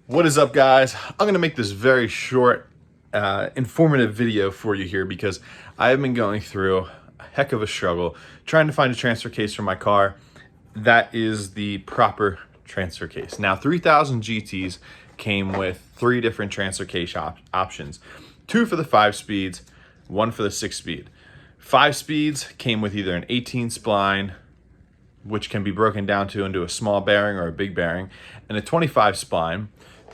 What is up, guys? I'm gonna make this very short, informative video for you here because I have been going through a heck of a struggle trying to find a transfer case for my car that is the proper transfer case. Now, 3000 GTs came with 3 different transfer case options. 2 for the 5 speeds, 1 for the 6 speed. 5 speeds came with either an 18 spline, which can be broken down into a small bearing or a big bearing, and a 25 spline.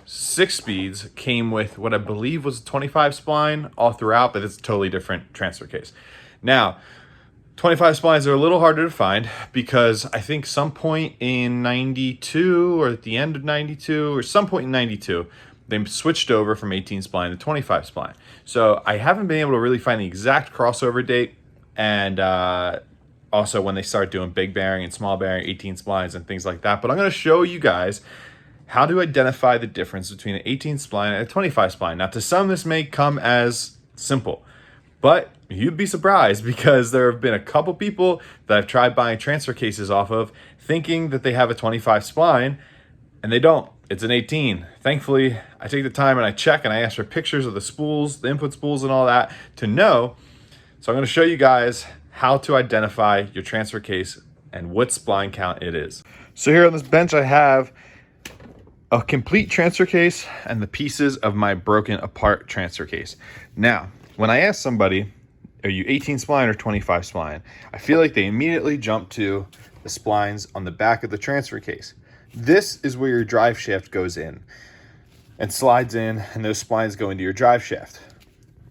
6 speeds came with what I believe was a 25 spline all throughout, but it's a totally different transfer case. Now, 25 splines are a little harder to find because I think some point in 92 or at the end of 92 or some point in 92, they switched over from 18 spline to 25 spline. So I haven't been able to really find the exact crossover date, and also when they start doing big bearing and small bearing 18 splines and things like that. But I'm going to show you guys how to identify the difference between an 18 spline and a 25 spline. Now, to some, this may come as simple, but you'd be surprised because there have been a couple people that I've tried buying transfer cases off of thinking that they have a 25 spline, and they don't. It's an 18. Thankfully, I take the time and I check and I ask for pictures of the spools, the input spools and all that to know. So I'm going to show you guys how to identify your transfer case and what spline count it is. So here on this bench, I have a complete transfer case and the pieces of my broken apart transfer case. Now, when I ask somebody, are you 18 spline or 25 spline? I feel like they immediately jump to the splines on the back of the transfer case. This is where your drive shaft goes in and slides in, and those splines go into your drive shaft.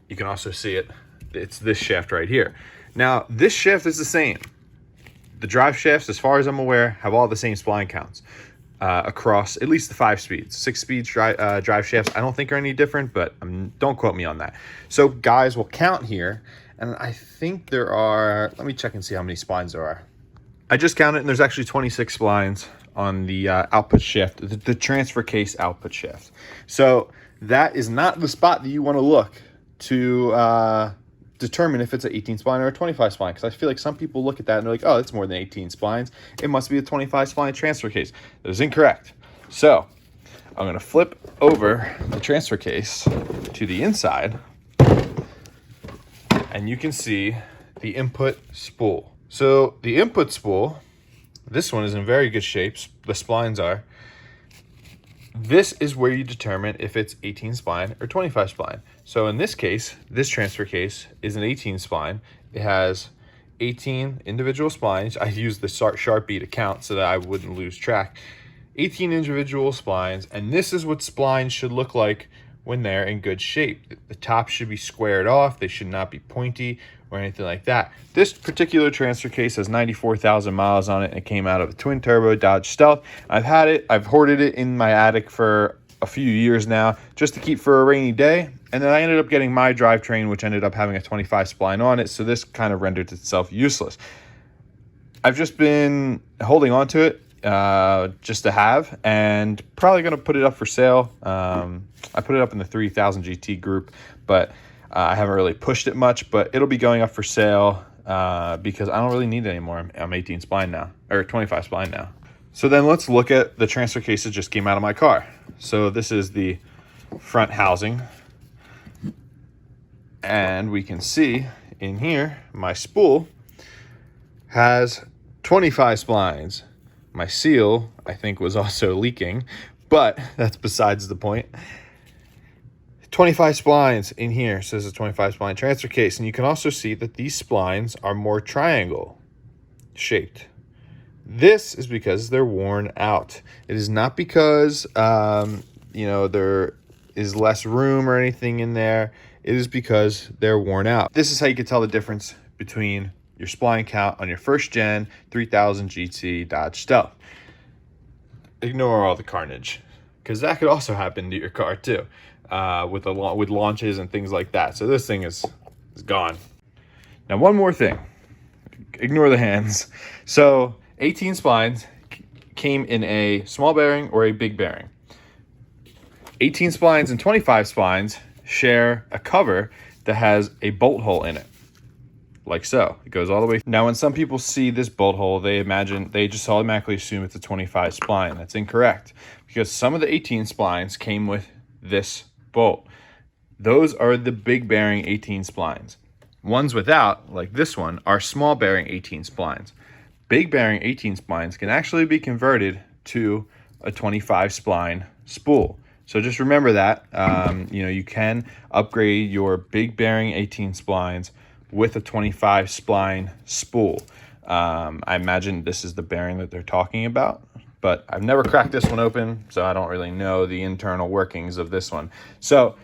You can also see it. It's this shaft right here. Now, this shaft is the same. The drive shafts, as far as I'm aware, have all the same spline counts across at least the 5 speeds. 6 speeds drive shafts I don't think are any different, but don't quote me on that. So guys, we'll count here, and I think there are, let me check and see how many splines there are. I just counted, and there's actually 26 splines on the output shaft, the transfer case output shaft. So that is not the spot that you want to look to determine if it's an 18 spline or a 25 spline, because I feel like some people look at that and they're like, oh, it's more than 18 splines, it must be a 25 spline transfer case. That is incorrect. So I'm going to flip over the transfer case to the inside, and you can see the input spool. So the input spool, this one is in very good shape, the splines are. This is where you determine if it's 18 spline or 25 spline. So in this case, this transfer case is an 18 spline. It has 18 individual splines. I used the Sharpie to count so that I wouldn't lose track. 18 individual splines, and this is what splines should look like when they're in good shape. The top should be squared off. They should not be pointy or anything like that. This particular transfer case has 94,000 miles on it, and it came out of a twin turbo Dodge Stealth. I've had it, I've hoarded it in my attic for a few years now just to keep for a rainy day. And then I ended up getting my drivetrain, which ended up having a 25 spline on it. So this kind of rendered itself useless. I've just been holding on to it just to have, and probably going to put it up for sale. I put it up in the 3000 GT group, but I haven't really pushed it much, but it'll be going up for sale because I don't really need it anymore. I'm 18 spline now, or 25 spline now. So then let's look at the transfer case that just came out of my car. So this is the front housing, and we can see in here, my spool has 25 splines. My seal, I think, was also leaking, but that's besides the point. 25 splines in here, says a 25 spline transfer case. And you can also see that these splines are more triangle shaped. This is because they're worn out. It is not because, there is less room or anything in there. It is because they're worn out. This is how you can tell the difference between your spline count on your first gen 3000 GT Dodge Stealth. Ignore all the carnage, because that could also happen to your car too, with launches and things like that. So this thing is gone. Now, one more thing. Ignore the hands. So 18 splines came in a small bearing or a big bearing. 18 splines and 25 splines share a cover that has a bolt hole in it. like so. It goes all the way. Now, when some people see this bolt hole, they just automatically assume it's a 25 spline. That's incorrect, because some of the 18 splines came with this bolt. Those are the big bearing 18 splines. Ones without, like this one, are small bearing 18 splines. Big bearing 18 splines can actually be converted to a 25 spline spool. So just remember that. You can upgrade your big bearing 18 splines with a 25 spline spool. I imagine this is the bearing that they're talking about, but I've never cracked this one open, so I don't really know the internal workings of this one. So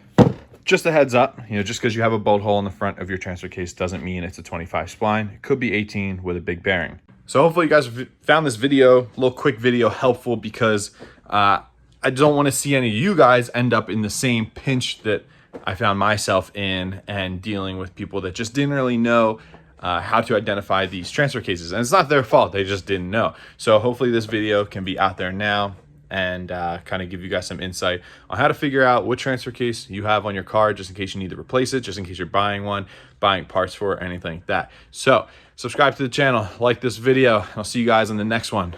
just a heads up, just because you have a bolt hole in the front of your transfer case doesn't mean it's a 25 spline. It could be 18 with a big bearing. So hopefully you guys found this video, little quick video, helpful, because I don't want to see any of you guys end up in the same pinch that I found myself in, and dealing with people that just didn't really know how to identify these transfer cases. And it's not their fault, they just didn't know. So hopefully this video can be out there now and kind of give you guys some insight on how to figure out what transfer case you have on your car, just in case you need to replace it, just in case you're buying one, buying parts for it, anything like that. So subscribe to the channel, like this video, and I'll see you guys in the next one.